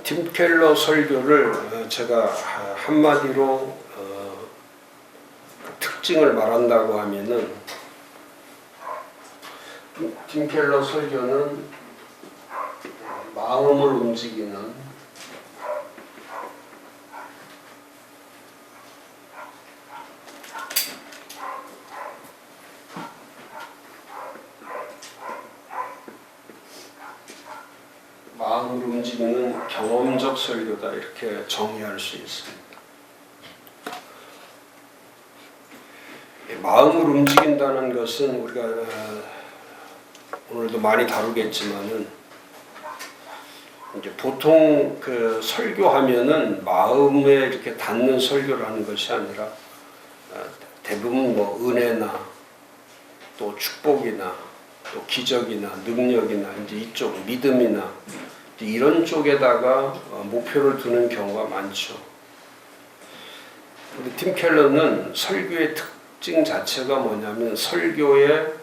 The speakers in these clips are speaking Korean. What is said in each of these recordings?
팀 켈러 설교를 제가 한마디로 특징을 말한다고 하면은, 팀 켈러 설교는 마음을 움직이는 경험적 설교다, 이렇게 정의할 수 있습니다. 마음을 움직인다는 것은 우리가 오늘도 많이 다루겠지만은, 이제 보통 그 설교하면은 마음에 이렇게 닿는 설교를 하는 것이 아니라 대부분 뭐 은혜나 또 축복이나 또 기적이나 능력이나 이제 이쪽 믿음이나 이런 쪽에다가 목표를 두는 경우가 많죠. 근데 팀 켈러는 설교의 특징 자체가 뭐냐면, 설교의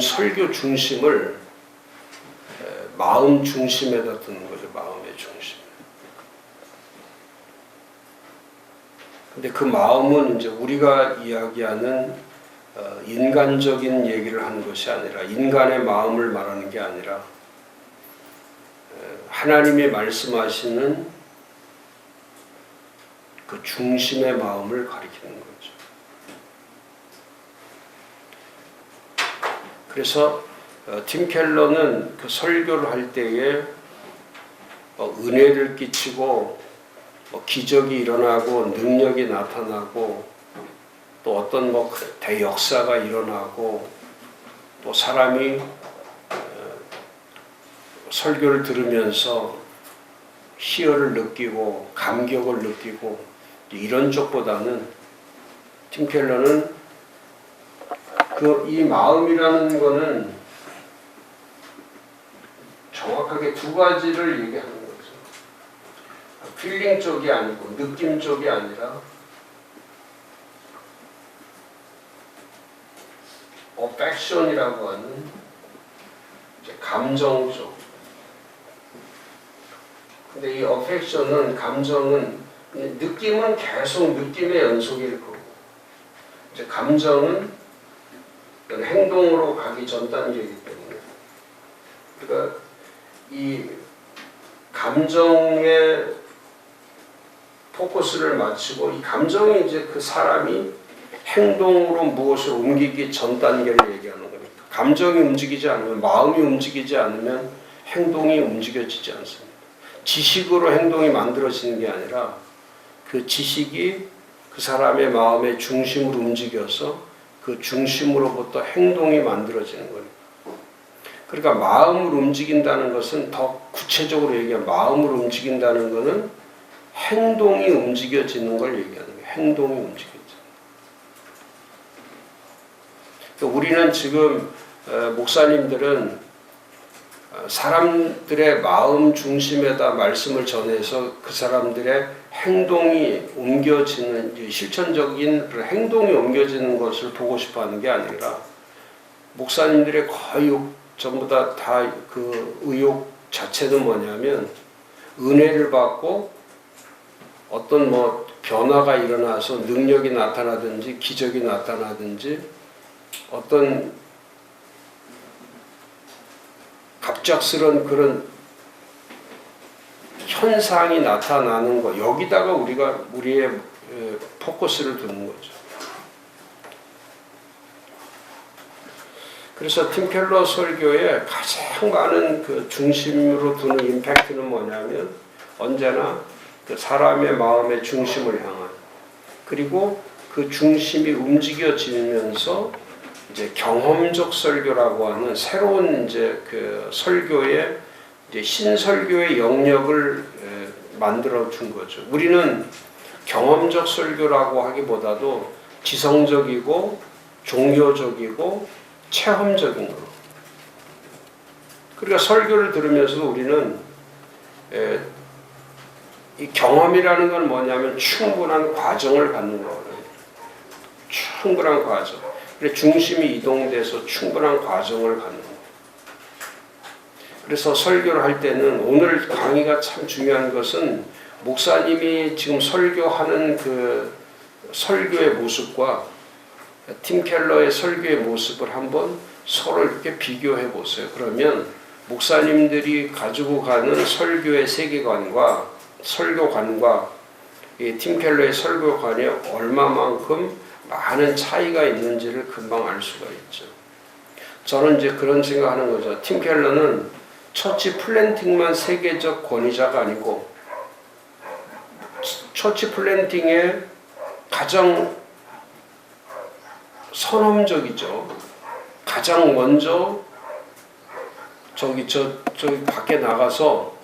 설교 중심을 마음 중심에다 두는 거죠. 마음의 중심. 근데 그 마음은 이제 우리가 이야기하는 인간적인 얘기를 하는 것이 아니라, 인간의 마음을 말하는 게 아니라 하나님이 말씀하시는 그 중심의 마음을 가리키는 거죠. 그래서 팀 켈러는 그 설교를 할 때에 은혜를 끼치고 기적이 일어나고 능력이 나타나고 또 어떤 대역사가 일어나고 또 사람이 설교를 들으면서 희열을 느끼고 감격을 느끼고 이런 쪽보다는, 팀 켈러는 이 마음이라는 거는 정확하게 두 가지를 얘기하는 거죠. 필링 쪽이 아니고 느낌 쪽이 아니라 어펙션이라고 하는 감정 쪽. 근데 이 어펙션은, 감정은, 느낌은 계속 느낌의 연속일 거고, 이제 감정은 행동으로 가기 전 단계이기 때문에, 그러니까 이 감정에 포커스를 맞추고, 이 감정이 이제 그 사람이 행동으로 무엇을 옮기기 전 단계를 얘기하는 겁니다. 감정이 움직이지 않으면, 마음이 움직이지 않으면 행동이 움직여지지 않습니다. 지식으로 행동이 만들어지는 게 아니라, 그 지식이 그 사람의 마음의 중심으로 움직여서 그 중심으로부터 행동이 만들어지는 거예요. 그러니까 마음을 움직인다는 것은, 더 구체적으로 얘기하면 마음을 움직인다는 것은 행동이 움직여지는 걸 얘기하는 거예요. 행동이 움직여지는. 그러니까 우리는 지금 목사님들은 사람들의 마음 중심에다 말씀을 전해서 그 사람들의 행동이 옮겨지는, 실천적인 행동이 옮겨지는 것을 보고 싶어 하는 게 아니라, 목사님들의 거의 전부 다 그 의욕 자체는 뭐냐면, 은혜를 받고 어떤 변화가 일어나서 능력이 나타나든지 기적이 나타나든지 어떤 갑작스런 그런 현상이 나타나는 거, 여기다가 우리의 포커스를 두는 거죠. 그래서 팀 켈러 설교의 가장 많은 그 중심으로 두는 임팩트는 뭐냐면, 언제나 그 사람의 마음의 중심을 향한, 그리고 그 중심이 움직여지면서 이제 경험적 설교라고 하는 새로운 이제 그 설교의 이제 신설교의 영역을 만들어 준 거죠. 우리는 경험적 설교라고 하기보다도 지성적이고 종교적이고 체험적인 거. 그러니까 설교를 들으면서도 우리는 이 경험이라는 건 뭐냐면 충분한 과정을 갖는 거거든요. 충분한 과정. 그래서 중심이 이동돼서 충분한 과정을 갖는 거예요. 그래서 설교를 할 때는 오늘 강의가 참 중요한 것은 목사님이 지금 설교하는 그 설교의 모습과 팀 켈러의 설교의 모습을 한번 서로 이렇게 비교해 보세요. 그러면 목사님들이 가지고 가는 설교의 세계관과 설교관과 이 팀 켈러의 설교관이 얼마만큼 많은 차이가 있는지를 금방 알 수가 있죠. 저는 이제 그런 생각하는 거죠. 팀 켈러는 처치 플랜팅만 세계적 권위자가 아니고 처치 플랜팅의 가장 선험적이죠. 가장 먼저 저기 밖에 나가서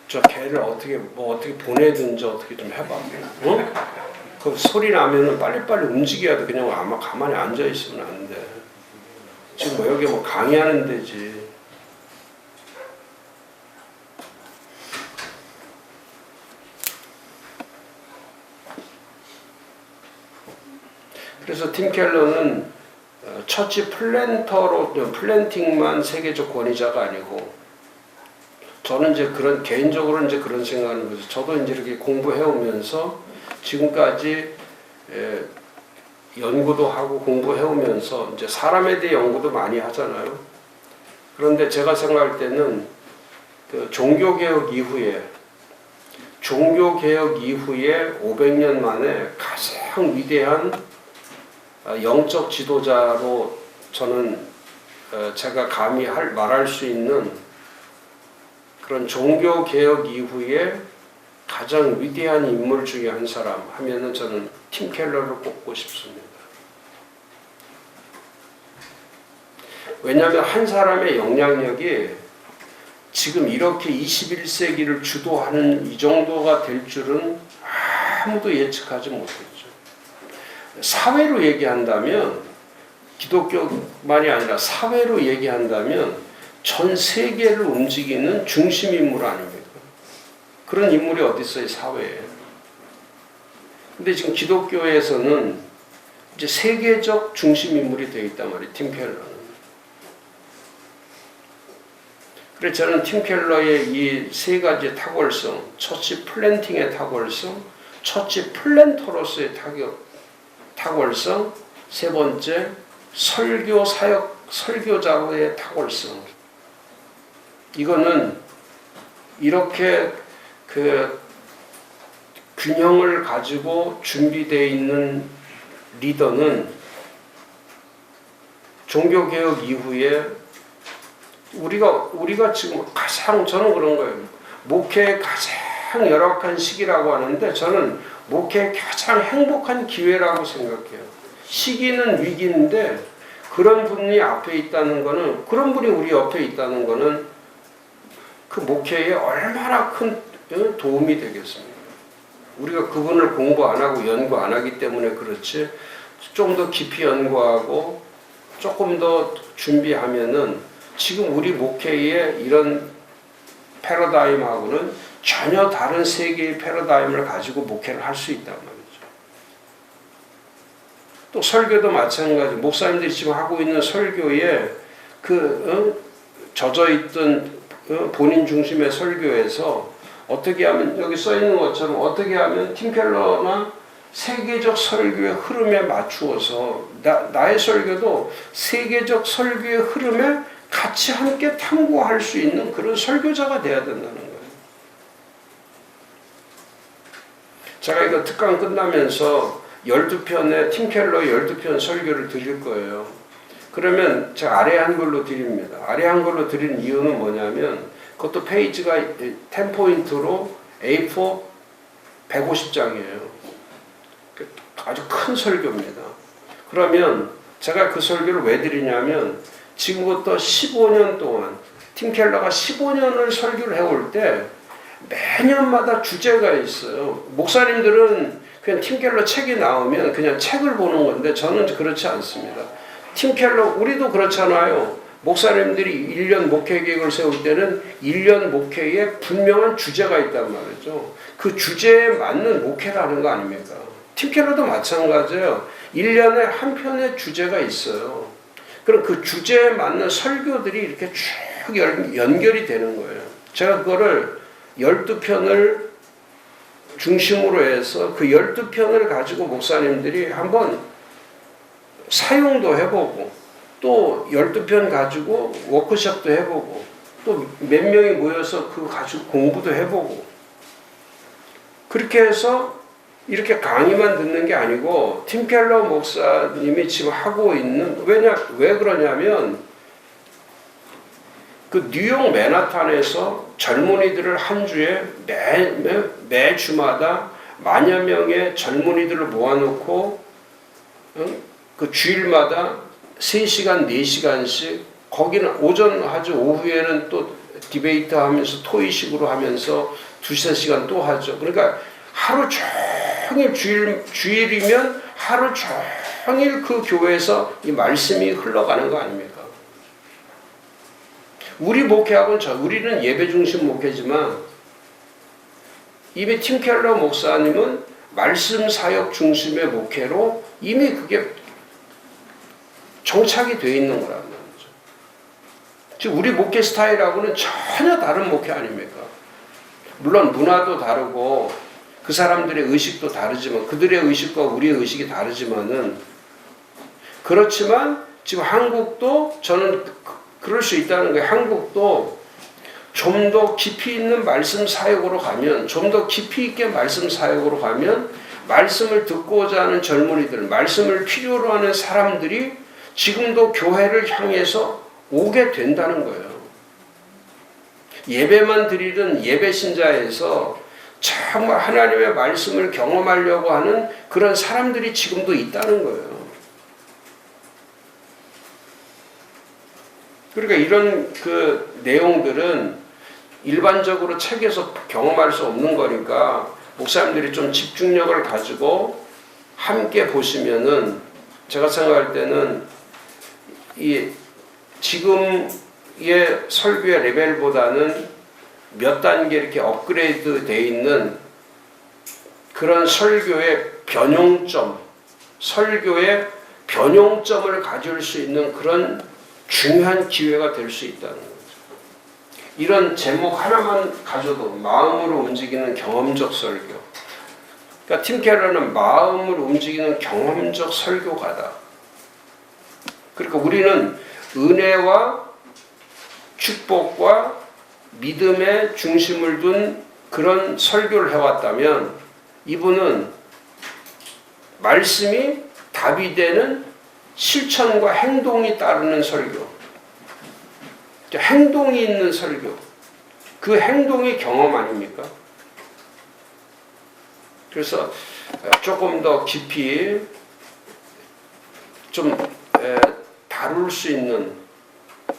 저 개를 어떻게 보내든지 어떻게 좀 해봐. 어? 그 소리 나면은 빨리빨리 움직여야 돼. 그냥 아마 가만히 앉아 있으면 안 돼. 지금 뭐 여기 뭐 강의하는 데지. 그래서 팀 켈러는 처치 플랜팅만 세계적 권위자가 아니고, 저는 이제 개인적으로 이제 그런 생각하는 거죠. 저도 이제 이렇게 공부해 오면서 지금까지 연구도 하고 공부해 오면서 이제 사람에 대해 연구도 많이 하잖아요. 그런데 제가 생각할 때는 그 종교개혁 이후에 500년 만에 가장 위대한 영적 지도자로 저는 제가 감히 말할 수 있는 그런 종교개혁 이후에 가장 위대한 인물 중에 한 사람 하면은 저는 팀 켈러를 꼽고 싶습니다. 왜냐하면 한 사람의 영향력이 지금 이렇게 21세기를 주도하는 이 정도가 될 줄은 아무도 예측하지 못했죠. 사회로 얘기한다면, 기독교만이 아니라 사회로 얘기한다면 전 세계를 움직이는 중심 인물 아닙니까? 그런 인물이 어디 있어요, 사회에. 근데 지금 기독교에서는 이제 세계적 중심 인물이 되어 있단 말이에요, 팀 켈러는. 그래서 저는 팀 켈러의 이 세 가지 탁월성, 처치 플랜팅의 탁월성, 처치 플랜터로서의 탁월성, 세 번째 설교 사역 설교자로의 탁월성. 이거는 이렇게 그 균형을 가지고 준비되어 있는 리더는 종교개혁 이후에 우리가 지금 가장, 저는 그런 거예요. 목회의 가장 열악한 시기라고 하는데 저는 목회의 가장 행복한 기회라고 생각해요. 시기는 위기인데 그런 분이 앞에 있다는 거는, 그런 분이 우리 옆에 있다는 거는 그 목회에 얼마나 큰 도움이 되겠습니까? 우리가 그분을 공부 안 하고 연구 안 하기 때문에 그렇지, 좀 더 깊이 연구하고 조금 더 준비하면은 지금 우리 목회의 이런 패러다임하고는 전혀 다른 세계의 패러다임을 가지고 목회를 할 수 있단 말이죠. 또 설교도 마찬가지. 목사님들이 지금 하고 있는 설교에 젖어있던 본인 중심의 설교에서 어떻게 하면, 여기 써있는 것처럼 어떻게 하면 팀 켈러나 세계적 설교의 흐름에 맞추어서 나의 설교도 세계적 설교의 흐름에 같이 함께 탐구할 수 있는 그런 설교자가 돼야 된다는 거예요. 제가 이거 특강 끝나면서 12편의 팀 켈러의 12편 설교를 드릴 거예요. 그러면 제가 아래 한글로 드립니다. 아래 한글로 드리는 이유는 뭐냐면, 그것도 페이지가 10포인트로 A4 150장이에요. 아주 큰 설교입니다. 그러면 제가 그 설교를 왜 드리냐면, 지금부터 15년 동안 팀 켈러가 15년을 설교를 해올 때 매년마다 주제가 있어요. 목사님들은 그냥 팀 켈러 책이 나오면 그냥 책을 보는 건데 저는 그렇지 않습니다. 팀 켈러, 우리도 그렇잖아요. 목사님들이 1년 목회 계획을 세울 때는 1년 목회에 분명한 주제가 있단 말이죠. 그 주제에 맞는 목회를 하는 거 아닙니까? 팀 켈러도 마찬가지예요. 1년에 한 편의 주제가 있어요. 그럼 그 주제에 맞는 설교들이 이렇게 쭉 연결이 되는 거예요. 제가 그거를 12편을 중심으로 해서 그 12편을 가지고 목사님들이 한번 사용도 해보고 또 12편 가지고 워크숍도 해보고 또 몇 명이 모여서 그거 가지고 공부도 해보고 그렇게 해서 이렇게 강의만 듣는 게 아니고 팀 켈러 목사님이 지금 하고 있는 왜 그러냐면 그 뉴욕 맨하탄에서 젊은이들을 한 주에 매 주마다 만여 명의 젊은이들을 모아놓고 그 주일마다 3시간, 4시간씩 거기는 오전 하죠. 오후에는 또 디베이트 하면서 토의식으로 하면서 2-3시간 또 하죠. 그러니까 하루 종일 주일이면 하루 종일 그 교회에서 이 말씀이 흘러가는 거 아닙니까? 우리 목회하고는 우리는 예배 중심 목회지만 이미 팀 켈러 목사님은 말씀 사역 중심의 목회로 이미 그게 정착이 되어 있는 거란 말이죠. 지금 우리 목회 스타일하고는 전혀 다른 목회 아닙니까? 물론 문화도 다르고 그 사람들의 의식도 다르지만 그들의 의식과 우리의 의식이 다르지만은 그렇지만 지금 한국도 저는 그럴 수 있다는 거예요. 한국도 좀 더 깊이 있는 말씀 사역으로 가면 좀 더 깊이 있게 말씀 사역으로 가면 말씀을 듣고자 하는 젊은이들 말씀을 필요로 하는 사람들이 지금도 교회를 향해서 오게 된다는 거예요. 예배만 드리는 예배 신자에서 정말 하나님의 말씀을 경험하려고 하는 그런 사람들이 지금도 있다는 거예요. 그러니까 이런 그 내용들은 일반적으로 책에서 경험할 수 없는 거니까 목사님들이 좀 집중력을 가지고 함께 보시면은 제가 생각할 때는 이 지금의 설교의 레벨보다는 몇 단계 이렇게 업그레이드 되어 있는 그런 설교의 변용점, 설교의 변용점을 가질 수 있는 그런 중요한 기회가 될 수 있다는 거죠. 이런 제목 하나만 가져도 마음으로 움직이는 경험적 설교. 그러니까 팀 켈러는 마음을 움직이는 경험적 설교가다. 그러니까 우리는 은혜와 축복과 믿음에 중심을 둔 그런 설교를 해왔다면 이분은 말씀이 답이 되는 실천과 행동이 따르는 설교, 행동이 있는 설교, 그 행동이 경험 아닙니까? 그래서 조금 더 깊이 좀 다룰 수 있는,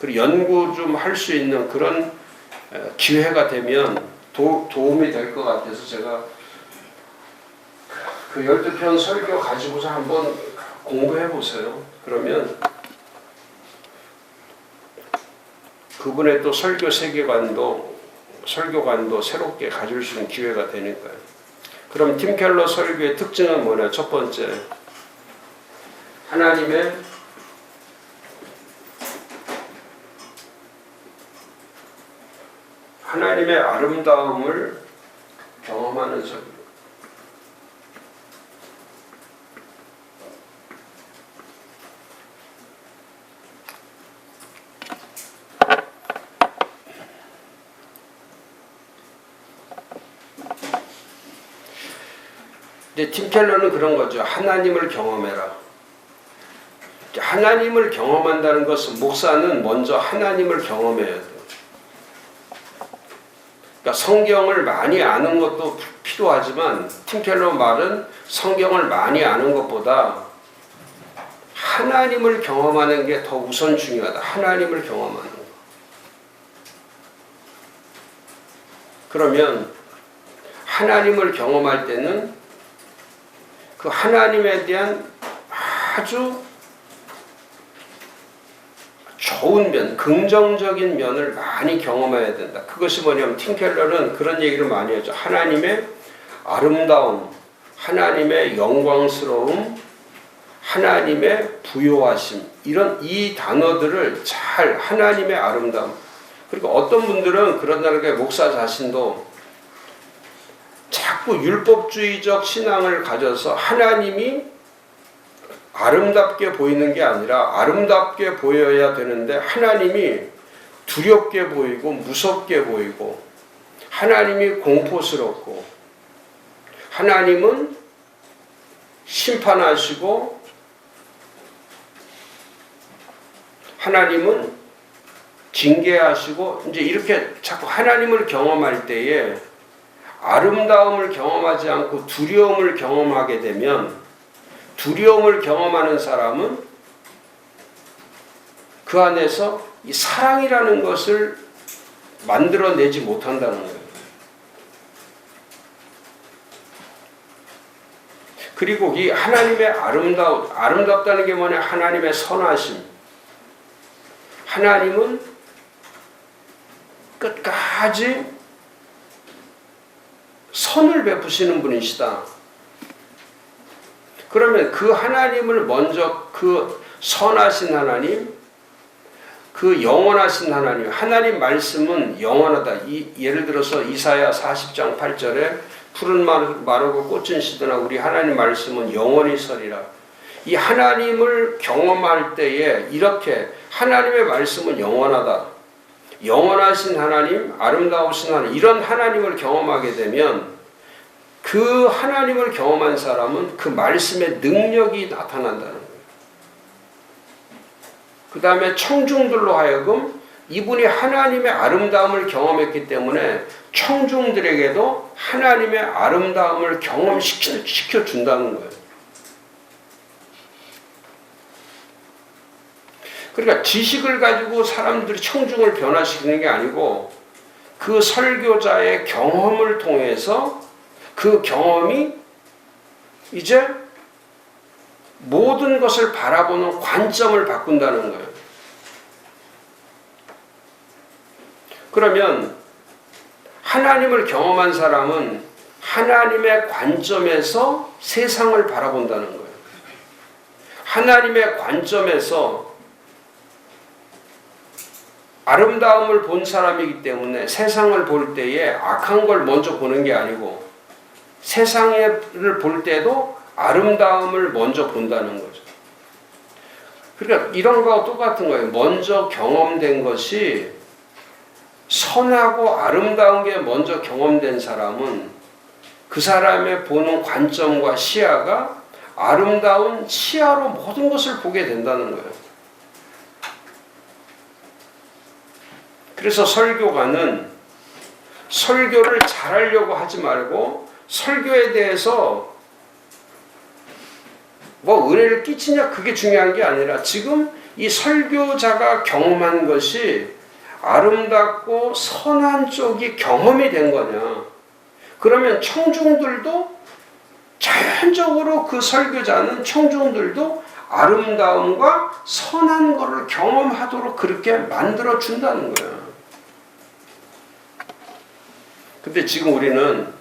그리고 연구 좀 할 수 있는 그런 기회가 되면 도움이 될 것 같아서 제가 그 12편 설교 가지고서 한번 공부해 보세요. 그러면 그분의 또 설교 세계관도 설교관도 새롭게 가질 수 있는 기회가 되니까요. 그럼 팀 켈러 설교의 특징은 뭐냐? 첫 번째, 하나님의 아름다움을 경험하는 설교. 이제 팀 켈러는 그런 거죠. 하나님을 경험해라. 하나님을 경험한다는 것은 목사는 먼저 하나님을 경험해야 돼요. 그러니까 성경을 많이 아는 것도 필요하지만 팀 켈러 말은 성경을 많이 아는 것보다 하나님을 경험하는 게 더 우선 중요하다. 하나님을 경험하는 거. 그러면 하나님을 경험할 때는 그 하나님에 대한 아주 좋은 면, 긍정적인 면을 많이 경험해야 된다. 그것이 뭐냐면 팀 켈러는 그런 얘기를 많이 하죠. 하나님의 아름다움, 하나님의 영광스러움, 하나님의 부요하심, 이런 이 단어들을 잘 하나님의 아름다움, 그리고 어떤 분들은 그런다는 게 목사 자신도 자꾸 율법주의적 신앙을 가져서 하나님이 아름답게 보이는 게 아니라 아름답게 보여야 되는데 하나님이 두렵게 보이고 무섭게 보이고 하나님이 공포스럽고 하나님은 심판하시고 하나님은 징계하시고 이제 이렇게 자꾸 하나님을 경험할 때에 아름다움을 경험하지 않고 두려움을 경험하게 되면 두려움을 경험하는 사람은 그 안에서 이 사랑이라는 것을 만들어내지 못한다는 거예요. 그리고 이 하나님의 아름답다는 게 뭐냐? 하나님의 선하심. 하나님은 끝까지 선을 베푸시는 분이시다. 그러면 그 하나님을 먼저 그 선하신 하나님, 그 영원하신 하나님 말씀은 영원하다. 예를 들어서 이사야 40장 8절에 푸른 마르고 꽃은 시드나 우리 하나님 말씀은 영원히 서리라. 이 하나님을 경험할 때에 이렇게 하나님의 말씀은 영원하다. 영원하신 하나님, 아름다우신 하나님, 이런 하나님을 경험하게 되면 그 하나님을 경험한 사람은 그 말씀의 능력이 나타난다는 거예요. 그 다음에 청중들로 하여금 이분이 하나님의 아름다움을 경험했기 때문에 청중들에게도 하나님의 아름다움을 경험시켜준다는 거예요. 그러니까 지식을 가지고 사람들이 청중을 변화시키는 게 아니고 그 설교자의 경험을 통해서 그 경험이 이제 모든 것을 바라보는 관점을 바꾼다는 거예요. 그러면 하나님을 경험한 사람은 하나님의 관점에서 세상을 바라본다는 거예요. 하나님의 관점에서 아름다움을 본 사람이기 때문에 세상을 볼 때에 악한 걸 먼저 보는 게 아니고 세상을 볼 때도 아름다움을 먼저 본다는 거죠. 그러니까 이런 거와 똑같은 거예요. 먼저 경험된 것이 선하고 아름다운 게 먼저 경험된 사람은 그 사람의 보는 관점과 시야가 아름다운 시야로 모든 것을 보게 된다는 거예요. 그래서 설교가는 설교를 잘하려고 하지 말고 설교에 대해서 뭐 은혜를 끼치냐 그게 중요한 게 아니라 지금 이 설교자가 경험한 것이 아름답고 선한 쪽이 경험이 된 거냐. 그러면 청중들도 자연적으로 그 설교자는 청중들도 아름다움과 선한 것을 경험하도록 그렇게 만들어 준다는 거예요. 근데 지금 우리는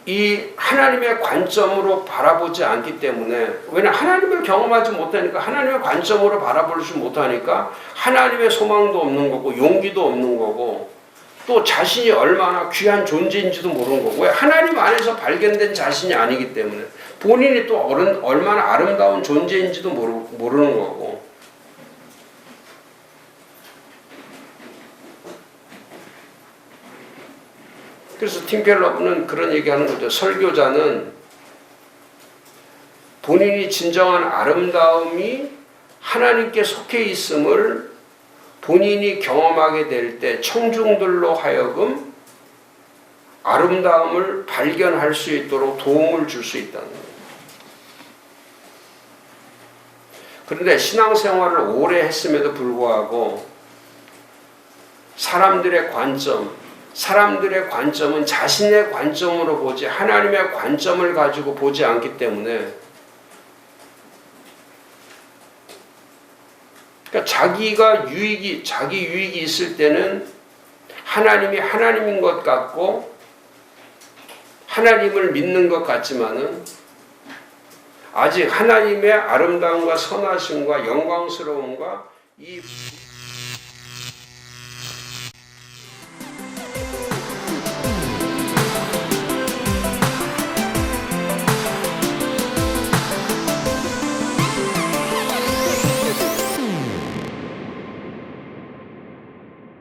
이 하나님의 관점으로 바라보지 않기 때문에, 왜냐하면 하나님을 경험하지 못하니까 하나님의 관점으로 바라보지 못하니까 하나님의 소망도 없는 거고 용기도 없는 거고 또 자신이 얼마나 귀한 존재인지도 모르는 거고, 왜 하나님 안에서 발견된 자신이 아니기 때문에 본인이 또 얼마나 아름다운 존재인지도 모르는 거고. 그래서 팀 켈러는 그런 얘기하는 거죠. 설교자는 본인이 진정한 아름다움이 하나님께 속해 있음을 본인이 경험하게 될 때 청중들로 하여금 아름다움을 발견할 수 있도록 도움을 줄 수 있다는 거예요. 그런데 신앙생활을 오래 했음에도 불구하고 사람들의 관점은 자신의 관점으로 보지 하나님의 관점을 가지고 보지 않기 때문에, 그러니까 자기 유익이 있을 때는 하나님이 하나님인 것 같고 하나님을 믿는 것 같지만은 아직 하나님의 아름다움과 선하심과 영광스러움과 이